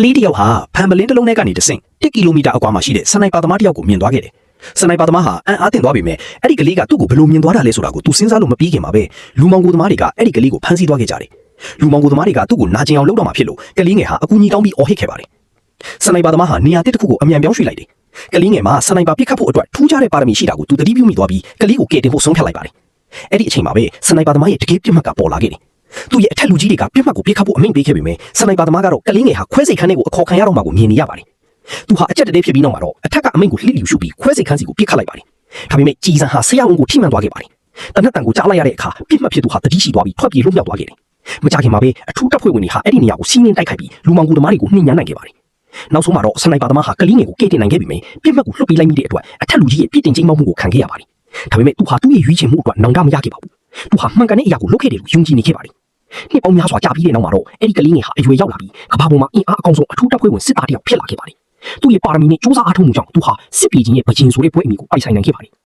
လေးတယောက်ဟာဖန်ပလင်းတစ်လုံးထဲကနေတဆင့်1ကီလိုမီတာအကွာမှာရှိတဲ့စနိုက်ပါသမားတယောက်ကိုမြင်သွားခဲ့တယ်။စနိုက်ပါသမားဟာအံ့အားသင့်သွားပေမဲ့အဲ့ဒီကလေးကသူ့ကိုဘယ်လိုမြင်သွားတာလဲဆိုတာကိုသူစဉ်းစားလို့မပြီးခင်မှာပဲလူမောင်ကိုသမားတွေကအဲ့ဒီကလေးကိုဖမ်းဆီးသွားခဲ့ကြတယ်။လူမောင်ကိုသမားတွေကသူ့ကိုနာကျင်အောင်လုပ်တော့မှဖြစ်လို့ကလေးငယ်ဟာအကူအညီတောင်းပြီးအော်ဟစ်ခဲ့ပါတယ်။စနိုက်ပါသမားဟာနေရာတစ်ခုကိုအမြန်ပြောင်းရွှေ့လိုက်တယ်။ကလေးငယ်မှာစနိုက်ပါပစ်ခတ်ဖို့အတွက်ထူးခြားတဲ့ပါရမီရှိတာကိုသူသတိပြုမိသွားပြီးကလေးကိုကယ်တင်ဖို့ဆုံးဖြတ်လိုက်ပါတယ်။အဲ့ဒီအချိန်မှာပဲစနိုက်ပါသမားရဲ့တကယ်ပြစ်မှတ်ကပေါ်လာခဲ့တယ်။သူ့ရဲ့အထက်လူကြီးတွေကပြစ်မှတ်ကိုပစ်ခတ်ဖို့အမိန့်ပေးခဲ့ပေမဲ့စနိုက်ပါသမားကတော့ကလေးငယ်ဟာခွဲစိတ်ခန်းထဲကိုအခေါ်ခံရတော့မှကိုမြင်နေရပါတယ်။သူဟာအကြက်တဲဖြစ်ပြီးနောက်မှာတော့အထက်ကအမိန့်ကိုလှိလိရှုပြီးခွဲစိတ်ခန်းစီကိုပစ်ခတ်လိုက်ပါတယ်။ဒါပေမဲ့ကြည်စံဟာဆရာဝန်ကိုထိမှန်သွားခဲ့ပါတယ်။တနက်တန်ကိုကြားလိုက်ရတဲ့အခါပြစ်မှတ်ဖြစ်သူဟာတတိရှိသွားပြီးထွက်ပြေးလွတ်မြောက်သွားခဲ့တယ်။မကြခင်မှာပဲအထူးတပ်ဖွဲ့ဝင်တွေဟာအဲ့ဒီနေရာကိုစီးနှင်းတိုက်ခိုက်ပြီးလူမောင်ကိုသမားတွေကိုနှိမ်နင်းနိုင်ခဲ့ပါတယ်။နောက်ဆုံးမှာတော့စနိုက်ပါသမားဟာကလေးငယ်ကိုကယ်တင်နိုင်ခဲ့ပေမဲ့ပြစ်မှတ်ကိုလွှတ်ပေးလိုက်မိတဲ့အတွက်အထက်လူကြီးရဲ့ပြစ်တင်ချိန်မှမှုကိုခံခဲ့ရပါတယ်။ဒါပေမဲ့သူဟာသူ့ရဲ့ရွေးချယ်မှုအတွက်နောင်တမရခဲ့ပါဘူး။သူဟာမှန်ကန်တဲ့အရာကိုလုပ်ခဲ့တယ်လို့ယုံကြည်နေခဲ့ပါတယ်။နှစ်ပေါင်းများစွာကြာပြီးတဲ့နောက်မှာတော့အဲ့ဒီကလေးငယ်ဟာအရွယ်ရောက်လာပြီးကမ္ဘာပေါ်မှာအင်အားအကောင်းဆုံးအထူးတပ်ဖွဲ့ဝင်စစ်သားတစ်ယောက်ဖြစ်လာခဲ့ပါတယ်။သူ့ရဲ့ပါရမီနဲ့စူးစမ်းအားထုတ်မှုကြောင့်သူဟာစစ်ပြည်ချင်းရဲ့ဗကြင်ဆိုတဲ့ပွဲအမည်ကိုပိုင်ဆိုင်နိုင်ခဲ့ပါတယ်